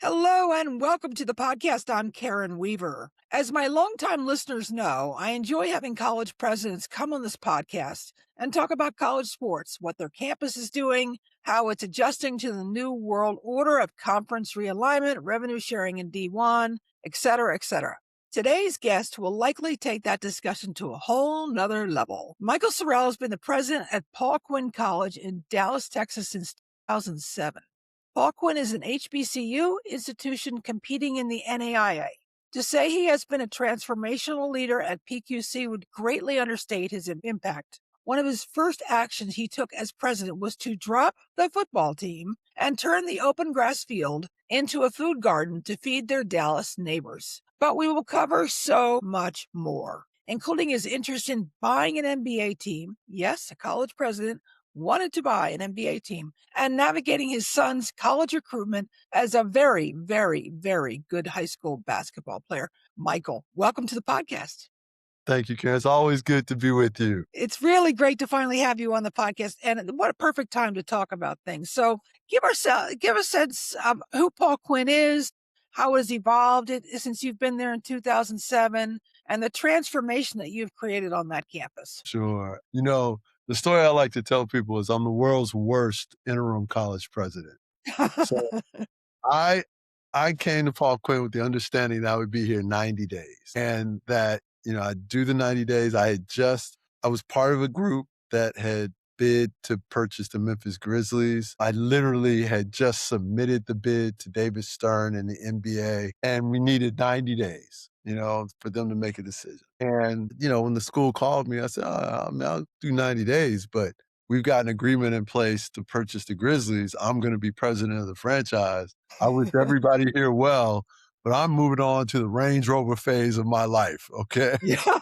Hello and welcome to the podcast. I'm Karen Weaver. As my longtime listeners know, I enjoy having college presidents come on this podcast and talk about college sports, what their campus is doing, how it's adjusting to the new world order of conference realignment, revenue sharing in D1, et cetera, et cetera. Today's guest will likely take that discussion to a whole nother level. Michael Sorrell has been the president at Paul Quinn College in Dallas, Texas since 2007. Paul Quinn is an HBCU institution competing in the NAIA. To say he has been a transformational leader at PQC would greatly understate his impact. One of his first actions he took as president was to drop the football team and turn the open grass field into a food garden to feed their Dallas neighbors. But we will cover so much more, including his interest in buying an NBA team. Yes, a college president wanted to buy an NBA team, and navigating his son's college recruitment as a very, very, very good high school basketball player. Michael, welcome to the podcast. Thank you, Karen. It's always good to be with you. It's really great to finally have you on the podcast, and what a perfect time to talk about things. So give a sense of who Paul Quinn is, how it has evolved since you've been there in 2007, and the transformation that you've created on that campus. Sure. The story I like to tell people is I'm the world's worst interim college president. So I came to Paul Quinn with the understanding that I would be here 90 days and that, I'd do the 90 days. I was part of a group that had bid to purchase the Memphis Grizzlies. I literally had just submitted the bid to David Stern and the NBA, and we needed 90 days, for them to make a decision. And, when the school called me, I said, I'll do 90 days, but we've got an agreement in place to purchase the Grizzlies. I'm going to be president of the franchise. I wish everybody here well, but I'm moving on to the Range Rover phase of my life, okay? Yeah.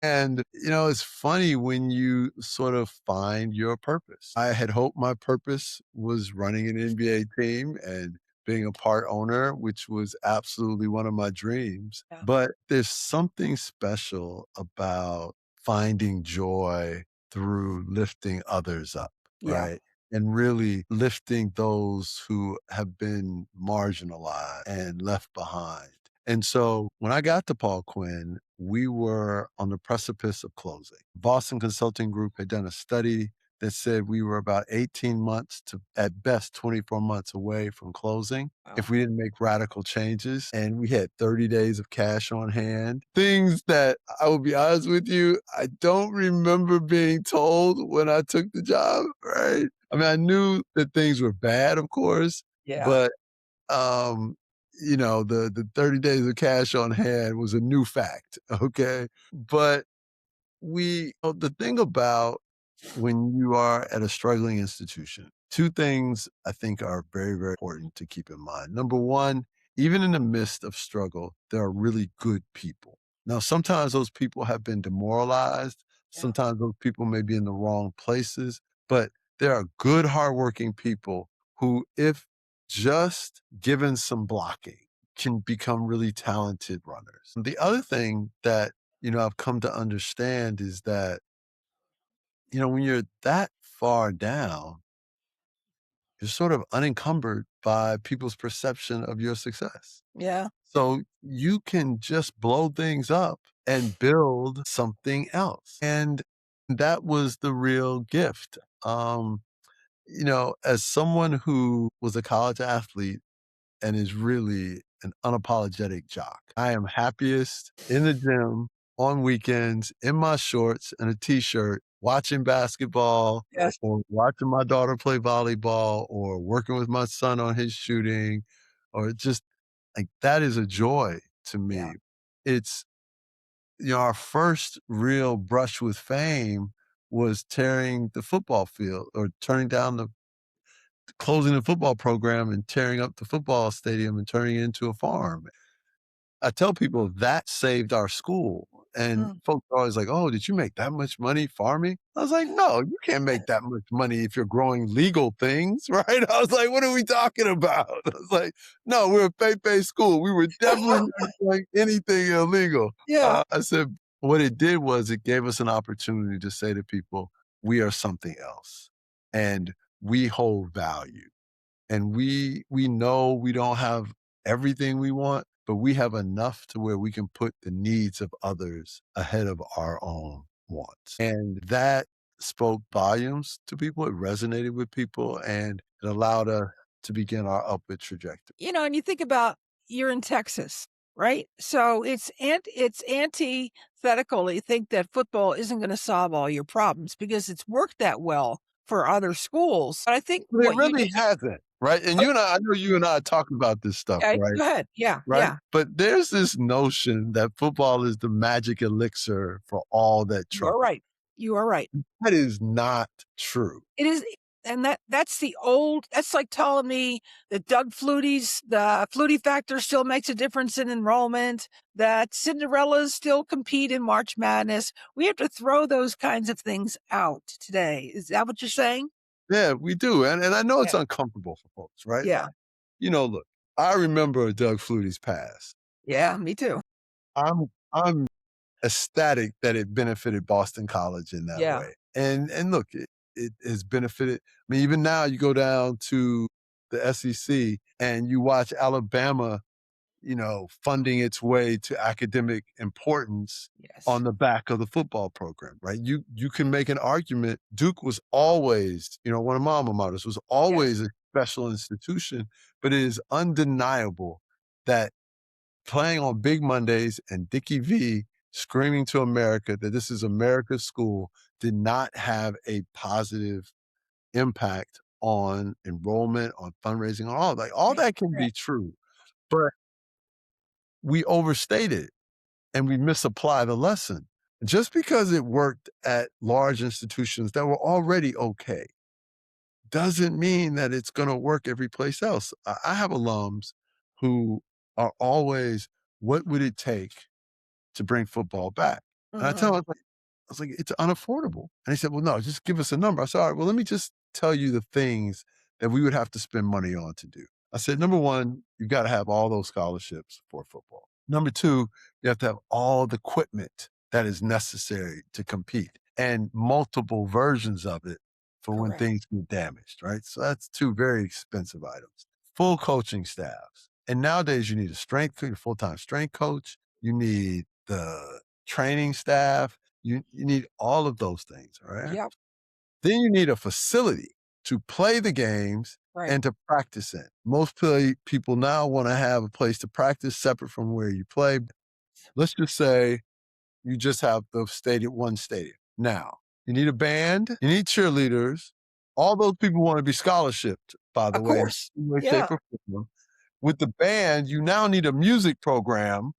And, it's funny when you sort of find your purpose. I had hoped my purpose was running an NBA team and being a part owner, which was absolutely one of my dreams. Yeah. But there's something special about finding joy through lifting others up, Yeah. right? And really lifting those who have been marginalized and left behind. And so when I got to Paul Quinn, we were on the precipice of closing. Boston Consulting Group had done a study that said we were about 18 months to, at best, 24 months away from closing if we didn't make radical changes. And we had 30 days of cash on hand. Things that, I will be honest with you, I don't remember being told when I took the job, right? I mean, I knew that things were bad, of course, but the 30 days of cash on hand was a new fact, okay? But the thing about when you are at a struggling institution, two things I think are very, very important to keep in mind. Number one, even in the midst of struggle, there are really good people. Now, sometimes those people have been demoralized. Sometimes those people may be in the wrong places, but there are good, hardworking people who, if just given some blocking, can become really talented runners. The other thing that, I've come to understand is that, when you're that far down, you're sort of unencumbered by people's perception of your success. Yeah. So you can just blow things up and build something else. And that was the real gift. As someone who was a college athlete and is really an unapologetic jock, I am happiest in the gym on weekends in my shorts and a t-shirt, watching basketball Yes. or watching my daughter play volleyball or working with my son on his shooting, or just like that is a joy to me. Yeah. It's, our first real brush with fame was tearing the football field or closing the football program and tearing up the football stadium and turning it into a farm. I tell people that saved our school. And folks are always like, oh, did you make that much money farming? I was like, no, you can't make that much money if you're growing legal things, right? I was like, what are we talking about? I was like, no, we're a faith-based school. We were definitely not doing anything illegal. Yeah. I said, what it did was it gave us an opportunity to say to people, we are something else and we hold value. and we know we don't have everything we want, but we have enough to where we can put the needs of others ahead of our own wants. And that spoke volumes to people. It resonated with people, and it allowed us to begin our upward trajectory. And you think about you're in Texas, right? So it's antithetical to think that football isn't going to solve all your problems because it's worked that well for other schools. But I think But it what you really hasn't, right? And oh, I know you and I talk about this stuff, okay, right? go ahead. Yeah, Right? yeah. But there's this notion that football is the magic elixir for all that You are trouble. right. You are right. That is not true. It is, and that's like telling me that the Flutie factor still makes a difference in enrollment, that Cinderellas still compete in March Madness. We have to throw those kinds of things out today. Is that what you're saying? Yeah, we do. And I know Yeah. it's uncomfortable for folks, right? Yeah. Look, I remember Doug Flutie's pass. Yeah, me too. I'm ecstatic that it benefited Boston College in that Yeah. way. And look, it has benefited. I mean, even now you go down to the SEC and you watch Alabama, funding its way to academic importance Yes. on the back of the football program, right? You can make an argument. Duke was always, one of my alma maters, was Yes. always a special institution, but it is undeniable that playing on Big Mondays and Dickie V screaming to America that this is America's school did not have a positive impact on enrollment, on fundraising, on all that. All Right. that can be Correct. true, but we overstate it and we misapply the lesson. Just because it worked at large institutions that were already okay doesn't mean that it's going to work every place else. I have alums who are always, what would it take to bring football back? And I tell Mhm. them, I was like, it's unaffordable. And he said, well, no, just give us a number. I said, all right, well, let me just tell you the things that we would have to spend money on to do. I said, number one, you've got to have all those scholarships for football. Number two, you have to have all the equipment that is necessary to compete and multiple versions of it for when Correct. things get damaged, right? So that's two very expensive items. Full coaching staffs. And nowadays you need a full-time strength coach. You need the training staff. You need all of those things, all right? Yep. Then you need a facility to play the games Right. and to practice in. Most people now wanna have a place to practice separate from where you play. Let's just say you just have the one stadium. Now, you need a band, you need cheerleaders. All those people wanna be scholarshiped, by the Of way, in course. some way, Yeah. shape, or form. With the band, you now need a music program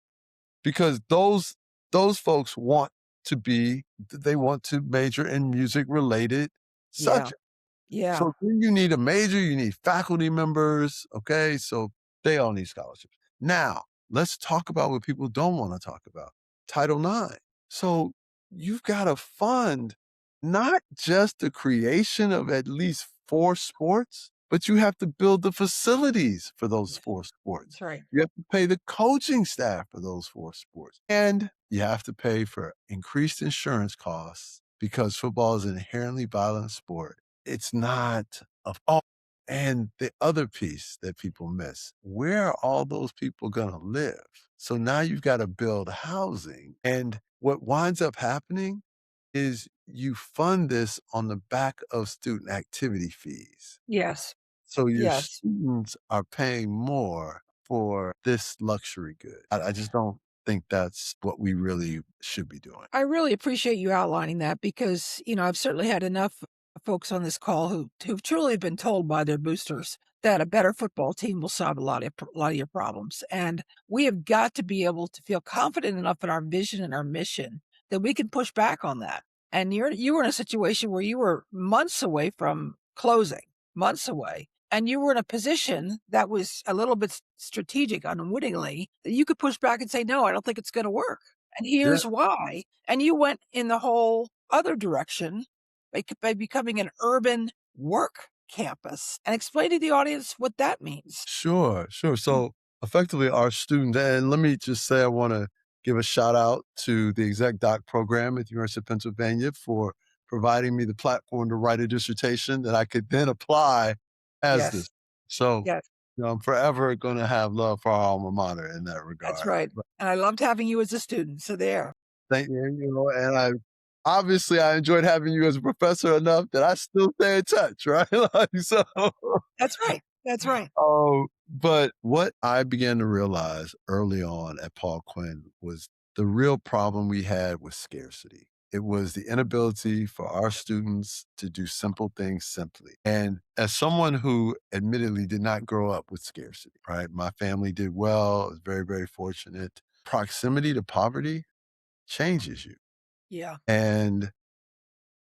because those folks they want to major in music related Yeah. subjects. Yeah. So then you need a major, you need faculty members, okay? So they all need scholarships. Now, let's talk about what people don't want to talk about. Title IX. So you've got to fund not just the creation of at least four sports, but you have to build the facilities for those Yeah. four sports. That's right. You have to pay the coaching staff for those four sports. And you have to pay for increased insurance costs because football is an inherently violent sport. It's not of all. And the other piece that people miss, where are all those people going to live? So now you've got to build housing. And what winds up happening is you fund this on the back of student activity fees. Yes. So your Yes. students are paying more for this luxury good. I just don't think that's what we really should be doing. I really appreciate you outlining that because, I've certainly had enough folks on this call who've truly been told by their boosters that a better football team will solve a lot of your problems. And we have got to be able to feel confident enough in our vision and our mission that we can push back on that. And you were in a situation where you were months away from closing, months away. And you were in a position that was a little bit strategic unwittingly that you could push back and say, no, I don't think it's going to work. And Yeah. here's why. And you went in the whole other direction by becoming an urban work campus. And explain to the audience what that means. Sure, sure. So effectively, our student, and let me just say, I want to give a shout out to the exec doc program at the University of Pennsylvania for providing me the platform to write a dissertation that I could then apply as Yes. this. So, Yes, I'm forever gonna have love for our alma mater in that that's regard. right. But And I loved having you as a student, so there. thank you, and I enjoyed having you as a professor enough that I still stay in touch, right? Like, so That's right. That's right. but what I began to realize early on at Paul Quinn was the real problem we had was scarcity. It was the inability for our students to do simple things simply. And as someone who admittedly did not grow up with scarcity, right? My family did well. I was very, very fortunate. Proximity to poverty changes you. Yeah. And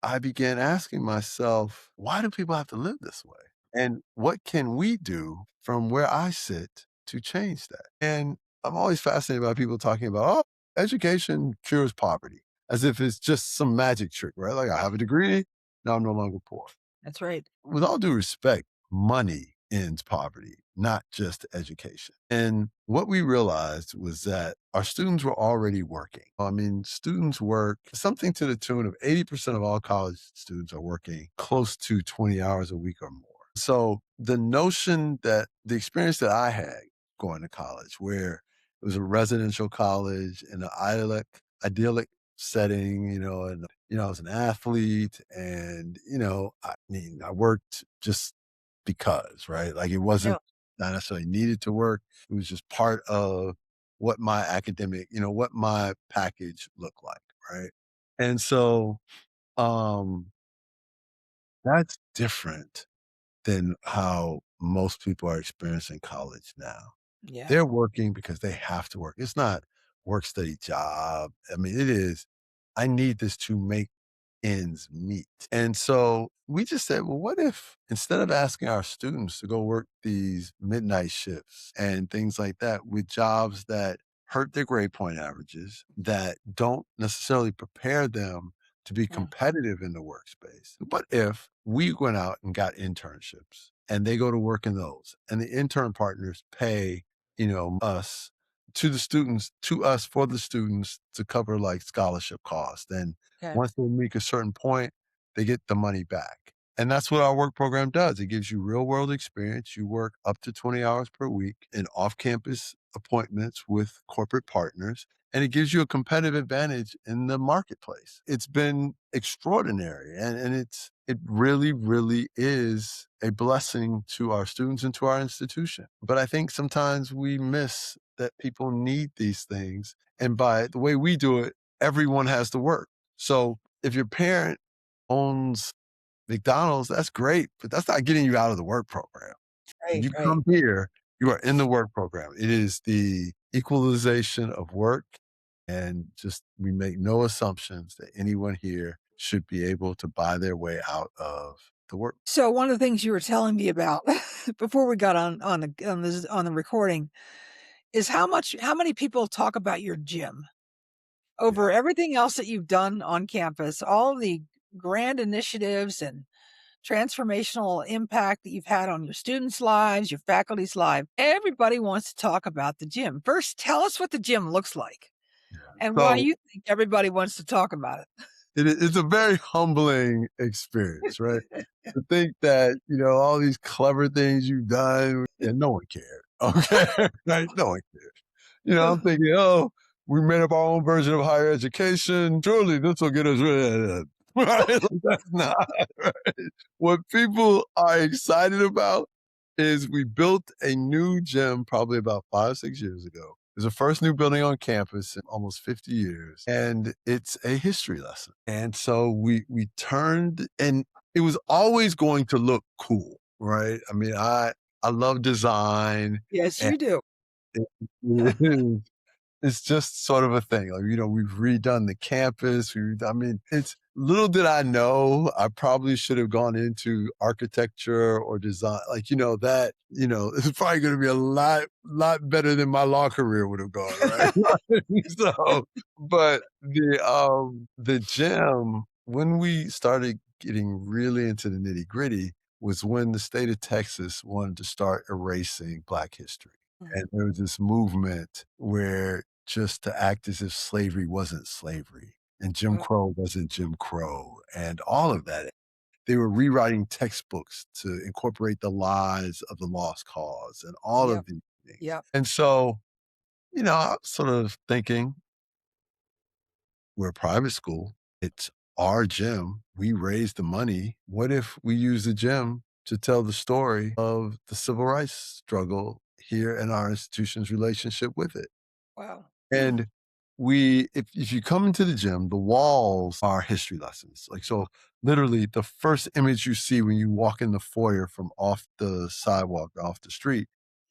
I began asking myself, why do people have to live this way? And what can we do from where I sit to change that? And I'm always fascinated by people talking about, oh, education cures poverty, as if it's just some magic trick, right? Like I have a degree, now I'm no longer poor. That's right. With all due respect, money ends poverty, not just education. And what we realized was that our students were already working. I mean, students work something to the tune of 80% of all college students are working close to 20 hours a week or more. So the notion that the experience that I had going to college, where it was a residential college in an idyllic setting, and I was an athlete and, I mean, I worked just because, right? Like it Yeah. wasn't not necessarily needed to work. It was just part of what my what my package looked like, right? And so um that's different than how most people are experiencing college now. Yeah. They're working because they have to work. It's not work study job. I mean, it is, I need this to make ends meet. And so we just said, well, what if instead of asking our students to go work these midnight shifts and things like that with jobs that hurt their grade point averages, that don't necessarily prepare them to be Yeah. competitive in the workspace? What if we went out and got internships and they go to work in those and the intern partners pay, us to us for the students to cover like scholarship costs. And Okay. once they make a certain point, they get the money back. And that's what our work program does. It gives you real world experience. You work up to 20 hours per week in off campus appointments with corporate partners, and it gives you a competitive advantage in the marketplace. It's been extraordinary. And it really, really is a blessing to our students and to our institution. But I think sometimes we miss that people need these things. And by the way we do it, everyone has to work. So if your parent owns McDonald's, that's great, but that's not getting you out of the work program. When Right. you Right. come here, you are in the work program. It is the equalization of work, and just we make no assumptions that anyone here should be able to buy their way out of the work. So one of the things you were telling me about before we got on the recording is how many people talk about your gym Yeah. over everything else that you've done on campus, all the grand initiatives and transformational impact that you've had on your students' lives, your faculty's life. Everybody wants to talk about the gym. First, tell us what the gym looks like Yeah. and why So you think everybody wants to talk about it's a very humbling experience, right? it. To think that, all these clever things you've done and no one cared. Okay. Right? No one cared. I'm thinking, oh, we made up our own version of higher education. Surely this will get us rid of that. Right? Like, that's not right. What people are excited about is we built a new gym probably about 5, 6 years ago. It's the first new building on campus in almost 50 years. And it's a history lesson. And so we turned, and it was always going to look cool, right? I mean, I love design, Yes, and you do. it it's just sort of a thing. Like, we've redone the campus. I mean, it's little did I know I probably should have gone into architecture or design. Like, it's probably going to be a lot better than my law career would have gone, right? So, but the gym, when we started getting really into the nitty gritty, was when the state of Texas wanted to start erasing Black history. Mm, And there was this movement where just to act as if slavery wasn't slavery and Jim mm, Crow wasn't Jim Crow and all of that. they were rewriting textbooks to incorporate the lies of the lost cause and all Yep. of these things. Yep. And so, I was sort of thinking, we're a private school. It's our gym. We raise the money. What if we use the gym to tell the story of the civil rights struggle here and our institution's relationship with it? Wow. And if you come into the gym, the walls are history lessons. Like, so literally the first image you see when you walk in the foyer from off the sidewalk, off the street,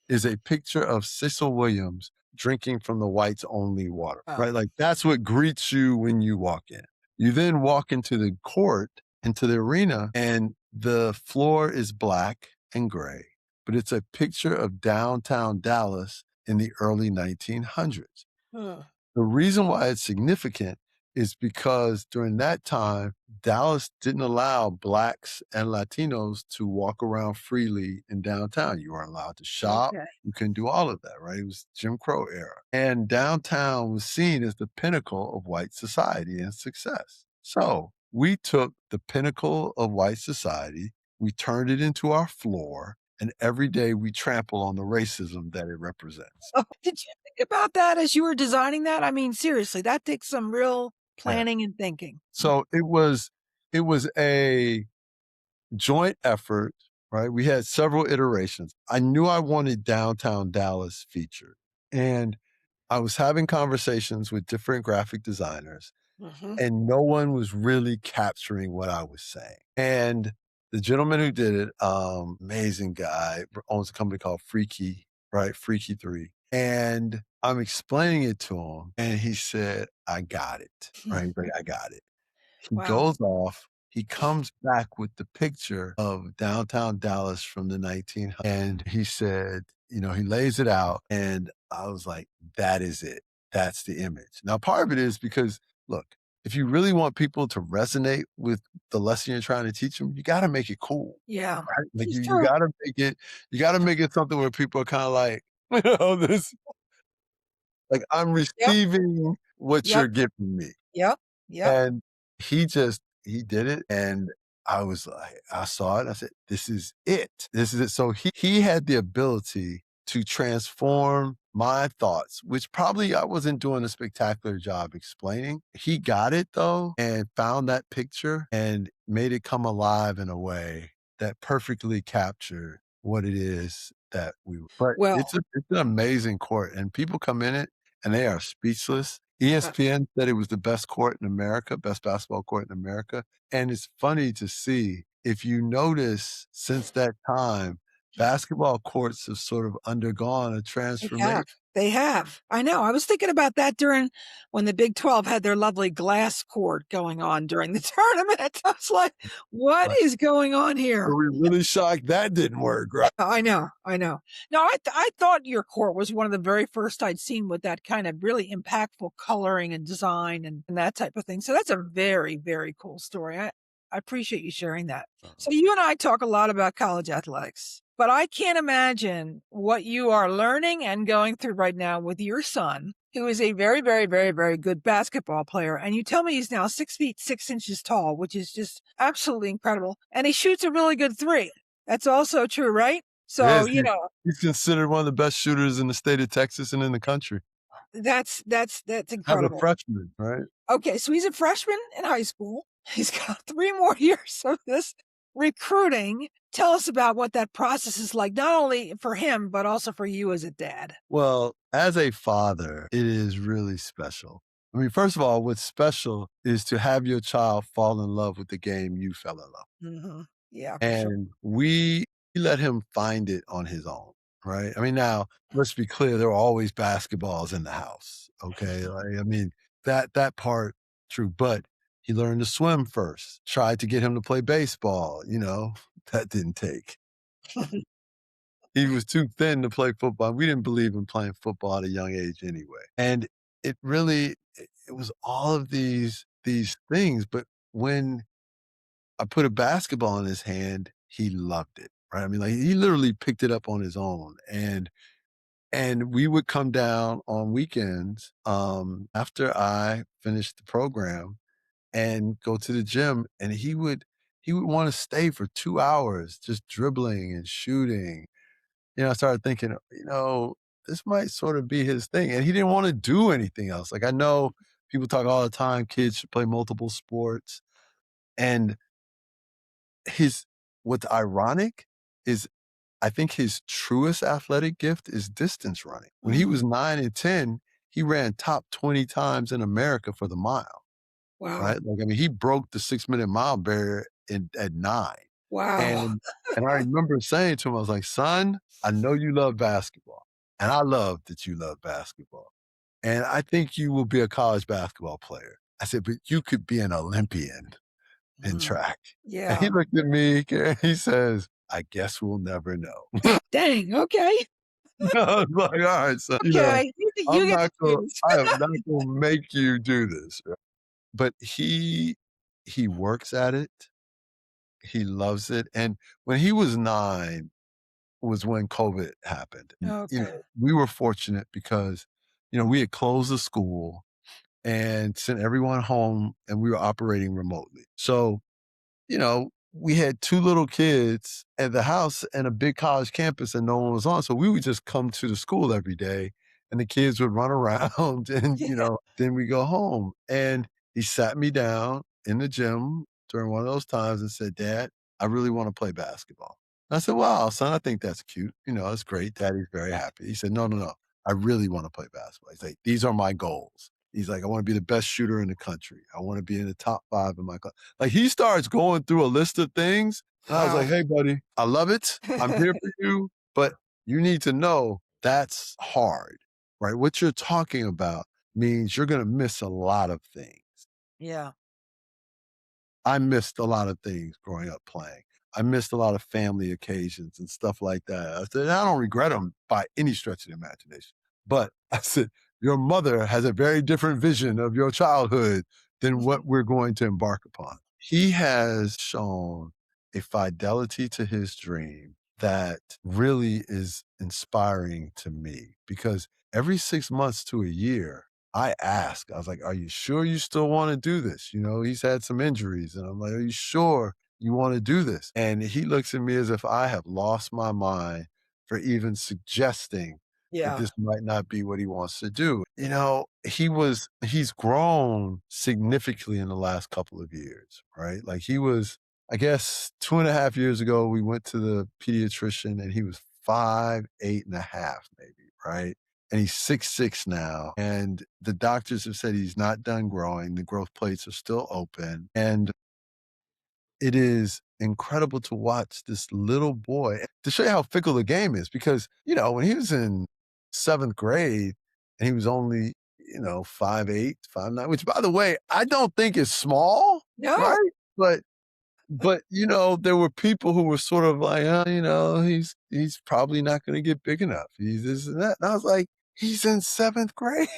is a picture of Cecil Williams drinking from the whites only water, Wow. right? Like, that's what greets you when you walk in. You then walk into the court, into the arena, and the floor is black and gray, but it's a picture of downtown Dallas in the early 1900s. Huh. The reason why it's significant is because during that time, Dallas didn't allow Blacks and Latinos to walk around freely in downtown. You weren't allowed to shop. Okay. You couldn't do all of that, right? It was Jim Crow era. And downtown was seen as the pinnacle of white society and success. So we took the pinnacle of white society, we turned it into our floor, and every day we trample on the racism that it represents. Oh, did you think about that as you were designing that? I mean, seriously, that takes some real Yeah. planning and thinking. So it was a joint effort, right? We had several iterations. I knew I wanted downtown Dallas featured, and I was having conversations with different graphic designers, Mhm. and no one was really capturing what I was saying. And the gentleman who did it, amazing guy, owns a company called Freaky, right? Freaky 3. And I'm explaining it to him, and he said, "I got it." Right? He's like, "I got it." He Wow. goes off, he comes back with the picture of downtown Dallas from the 1900s, and he said, he lays it out, and I was like, "That is it. That's the image." Now, part of it is because, look, if you really want people to resonate with the lesson you're trying to teach them, you gotta make it cool, Yeah. right? Like, It's you true. gotta make it something where people are kinda like, this like, "I'm Yep. receiving what Yep. you're giving me." Yep. Yep. And he did it, and I saw it, I said, "This is it. This is it." So he had the ability to transform my thoughts, which probably I wasn't doing a spectacular job explaining. He got it though, and found that picture and made it come alive in a way that perfectly captured what it is that but Well, it's an amazing court, and people come in it and they are speechless. ESPN said it was the best court in America, best basketball court in America, and it's funny to see, if you notice since that time, basketball courts have sort of undergone a they have. transformation. They have. I know. I was thinking about that during when the Big 12 had their lovely glass court going on during the tournament. I was like, "What Right. is going on Were here?" we really shocked that didn't work, right? I know, I know. No, I thought your court was one of the very first I'd seen with that kind of really impactful coloring and design and that type of thing. So that's a very, very cool story. I appreciate you sharing that. So you and I talk a lot about college athletics, but I can't imagine what you are learning and going through right now with your son, who is a very, very, very, very good basketball player. And you tell me he's now 6 feet 6 inches tall, which is just absolutely incredible. And he shoots a really good three. That's also true, right? So, Yes, he's considered one of the best shooters in the state of Texas and in the country that's as a incredible. freshman, right? Okay, so he's a freshman in high school. He's got 3 more years of this recruiting. Tell us about what that process is like, not only for him, but also for you as a dad. Well, as a father, it is really special. I mean, first of all, what's special is to have your child fall in love with the game you fell in love. Mhm. Yeah, for sure. And we let him find it on his own, right? I mean, now let's be clear, there are always basketballs in the house. Okay. Like, I mean, that part true, but he learned to swim first, tried to get him to play baseball, that didn't take. He was too thin to play football. We didn't believe in playing football at a young age anyway. And it was all of these things. But when I put a basketball in his hand, he loved it. Right. I mean, like, he literally picked it up on his own. And we would come down on weekends after I finished the program and go to the gym, and he would wanna stay for 2 hours just dribbling and shooting. I started thinking, this might sort of be his thing, and he didn't wanna do anything else. Like, I know people talk all the time, kids should play multiple sports, and his what's ironic is I think his truest athletic gift is distance running. When he Mm, was 9 and 10, he ran top 20 times in America for the mile, wow. right? Like, I mean, he broke the 6-minute mile barrier at 9. Wow. And I remember saying to him, I was like, "Son, I know you love basketball, and I love that you love basketball, and I think you will be a college basketball player." I said, "But you could be an Olympian in Mhm. track." And he Yeah. looked at me, and he says, "I guess we'll never know." Dang, okay. I was like, "Alright, son, Okay. You get to choose. I am not gonna make you do this." Right? But he works at it, he loves it, and when he was 9 was when COVID happened. Okay. We were fortunate because, we had closed the school and sent everyone home, and we were operating remotely. So, we had 2 little kids at the house and a big college campus and no one was on, so we would just come to the school every day, and the kids would run around and, Yeah. then we go home, and he sat me down in the gym during one of those times and said, "Dad, I really wanna play basketball." I said, "Wow, son, I think that's cute. That's great. Daddy's very happy." He said, "No, no, no. I really wanna play basketball." He's like, "These are my goals." He's like, "I wanna be the best shooter in the country. I wanna be in the top 5 in my class." Like, he starts going through a list of things, and I was like, Wow. "Hey, buddy, I love it. I'm here for you, but you need to know that's hard, right? What you're talking about means you're gonna miss a lot of things." Yeah. I missed a lot of things growing up playing. I missed a lot of family occasions and stuff like that. I said, I don't regret them by any stretch of the imagination. But I said, your mother has a very different vision of your childhood than what we're going to embark upon. He has shown a fidelity to his dream that really is inspiring to me because every 6 months to a year, I was like, "Are you sure you still wanna do this?" He's had some injuries, and I'm like, "Are you sure you wanna do this?" And he looks at me as if I have lost my mind for even suggesting that Yeah. this might not be what he wants to do. He's grown significantly in the last couple of years, right? Like, he was I guess 2.5 years ago, we went to the pediatrician, and he was 5'8.5", maybe, right? And he's 6'6" now, and the doctors have said he's not done growing, the growth plates are still open, and it is incredible to watch this little boy to show you how fickle the game is because, when he was in 7th grade and he was only, 5'8", 5'9", which, by the way, I don't think is small, No. right? But, there were people who were sort of like, "Oh, he's probably not gonna get big enough. He's this and that." And I was like, "He's in 7th grade.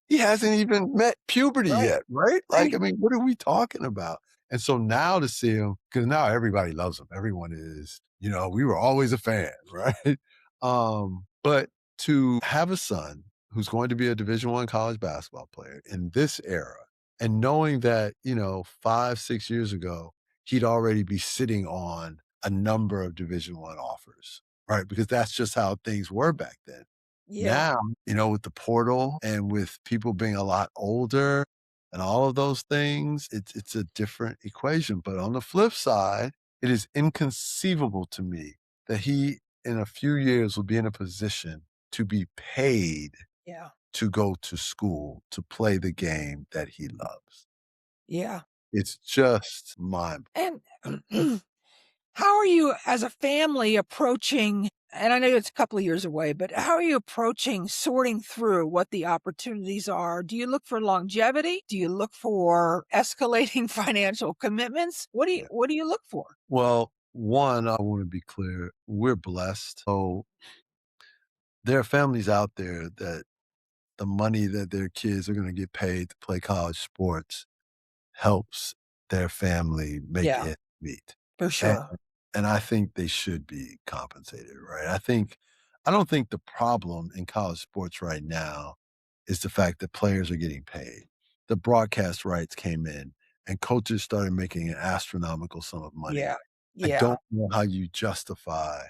He hasn't even met puberty Right. yet, right?" Like, Right. I mean, what are we talking about? And so now to see him, because now everybody loves him. Everyone is, we were always a fan, right? But to have a son who's going to be a Division I college basketball player in this era, and knowing that, 5, 6 years ago, he'd already be sitting on a number of Division I offers, right? Because that's just how things were back then. Yeah. Now, with the portal and with people being a lot older and all of those things, it's a different equation. But on the flip side, it is inconceivable to me that he, in a few years, will be in a position to be paid Yeah. to go to school to play the game that he loves. Yeah. It's just mind And how are you as a family approaching, and I know it's a couple of years away, but how are you approaching sorting through what the opportunities are? Do you look for longevity? Do you look for escalating financial commitments? Yeah. What do you look for? Well, one, I want to be clear, we're blessed. So there are families out there that the money that their kids are going to get paid to play college sports helps their family make Yeah, it meet. for And sure. and I think they should be compensated, right? I don't think the problem in college sports right now is the fact that players are getting paid. The broadcast rights came in. and coaches started making an astronomical sum of money. Yeah. I Yeah. don't know how you justify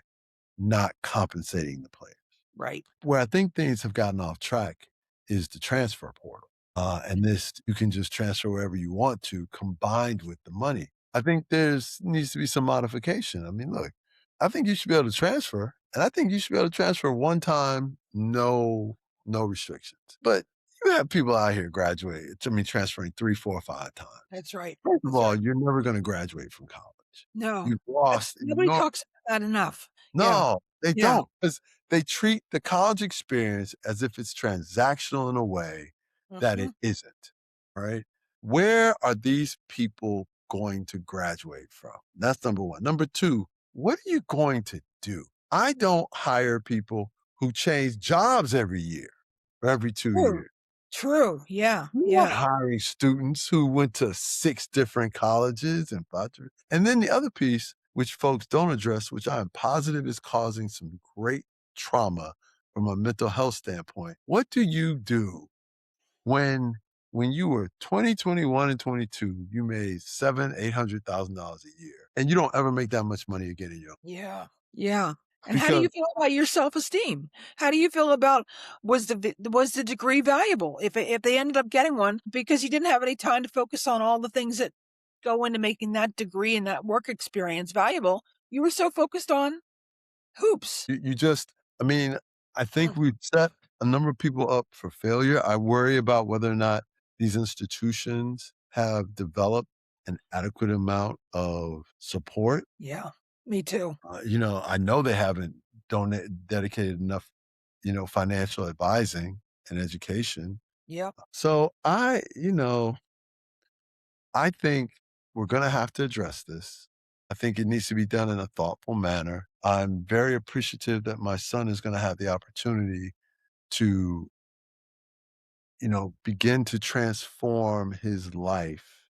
not compensating the players. Right. Where I think things have gotten off track is the transfer portal. And this, you can just transfer wherever you want to, combined with the money. I think there's needs to be some modification. I mean, look, I think you should be able to transfer, and I think you should be able to transfer one time, no restrictions. But you have people out here graduate. I mean, transferring 3, 4, 5 times. That's right. First of That's right. all, you're never going to graduate from college. No. You've That's lost nobody enormous. talks about that enough. Yeah. No, they Yeah. don't, because they treat the college experience as if it's transactional in a way that it Mhm. isn't, right? Where are these people going to graduate from? That's number 1. Number 2, what are you going to do? I don't hire people who change jobs every year or every 2 True. years. True. Yeah. You're not Yeah. hiring students who went to 6 different colleges and 5 different. And then the other piece, which folks don't address, which I am positive is causing some great trauma from a mental health standpoint. What do you do when you were 20, 21, and 22, you made $700,000-800,000 a year, and you don't ever make that much money again in your Yeah. Yeah. And how do because you feel about your self-esteem? How do you feel about was the degree valuable if they ended up getting one because you didn't have any time to focus on all the things that go into making that degree and that work experience valuable? You were so focused on hoops. you just I mean, I think Mm. we've set a number of people up for failure. I worry about whether or not these institutions have developed an adequate amount of support. Yeah. Me too. I know they haven't dedicated enough, financial advising and education. Yep. So I think we're going to have to address this. I think it needs to be done in a thoughtful manner. I'm very appreciative that my son is going to have the opportunity to, begin to transform his life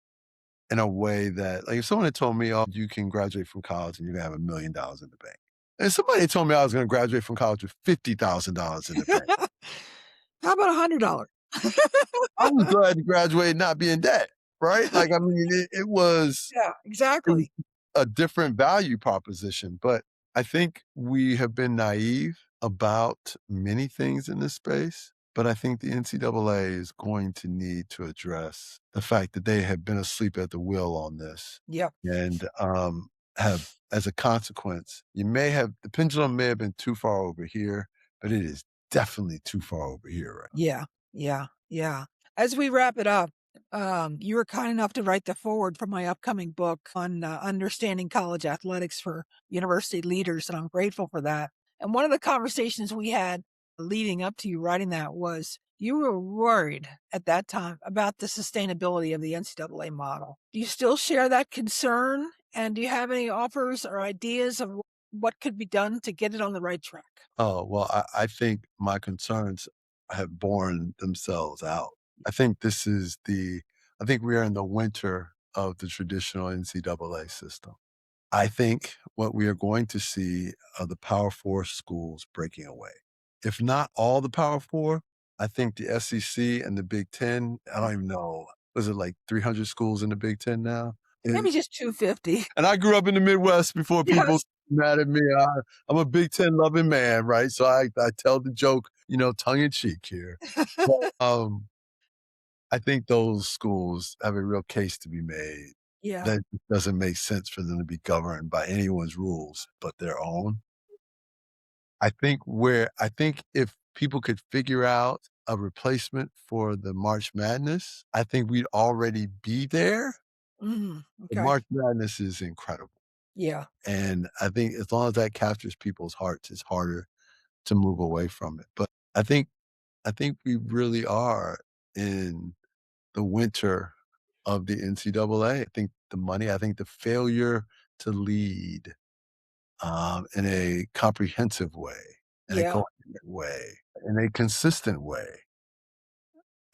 in a way that, like, if someone had told me, oh, you can graduate from college and you're going to have $1 million in the bank. And somebody had told me I was going to graduate from college with $50,000 in the bank. How about $100? I was glad to graduate and not be in debt, right? Like, I mean, Yeah, it was exactly. a different value proposition, but I think we have been naive about many things in this space. But I think the NCAA is going to need to address the fact that they have been asleep at the wheel on this. Yep. And have, as a consequence, the pendulum may have been too far over here, but it is definitely too far over here right Yeah. Yeah. Yeah. As we wrap it up, you were kind enough to write the foreword for my upcoming book on understanding college athletics for university leaders, and I'm grateful for that. And one of the conversations we had leading up to you writing that was you were worried at that time about the sustainability of the NCAA model. Do you still share that concern? And do you have any offers or ideas of what could be done to get it on the right track? Oh, well, I think my concerns have borne themselves out. I think I think we are in the winter of the traditional NCAA system. I think what we are going to see are the Power Four schools breaking away. If not all the Power Four, I think the SEC and the Big Ten, I don't even know, was it like 300 schools in the Big Ten now? Maybe just 250. And I grew up in the Midwest before people Yes. mad at me. I'm a Big Ten loving man, right? So I tell the joke, tongue in cheek here. But, I think those schools have a real case to be made Yeah. that it doesn't make sense for them to be governed by anyone's rules but their own. I think if people could figure out a replacement for the March Madness, I think we'd already be there. The Okay. March Madness is incredible. Yeah. And I think as long as that captures people's hearts, it's harder to move away from it. But I think we really are in the winter of the NCAA. I think I think the failure to lead in a comprehensive way, in a Yeah. coherent way, in a consistent way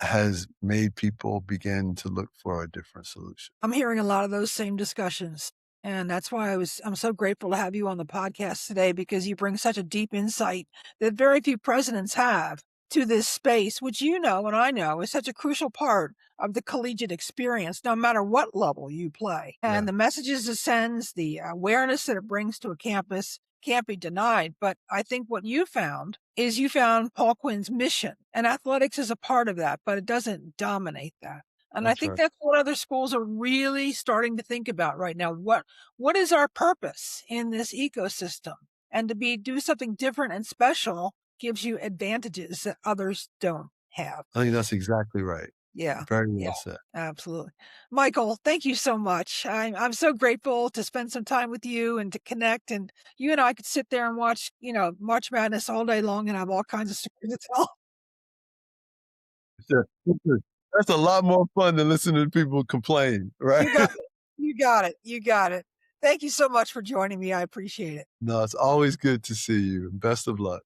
has made people begin to look for a different solution. I'm hearing a lot of those same discussions. And that's why I'm so grateful to have you on the podcast today because you bring such a deep insight that very few presidents have. to this space, which you know and I know is such a crucial part of the collegiate experience, no matter what level you play. And Yeah, the messages it sends, the awareness that it brings to a campus can't be denied. But I think what you found is you found Paul Quinn's mission, and athletics is a part of that, but it doesn't dominate that. And I that's think right. that's what other schools are really starting to think about right now. What is our purpose in this ecosystem? And to be do something different and special gives you advantages that others don't have. I think that's exactly right. Yeah. Very Yeah. well said. Absolutely. Michael, thank you so much. I'm so grateful to spend some time with you and to connect. And you and I could sit there and watch, March Madness all day long and have all kinds of stories to tell. Sure. That's a lot more fun than listening to people complain, right? You got it. You got it. You got it. Thank you so much for joining me. I appreciate it. No, it's always good to see you. Best of luck.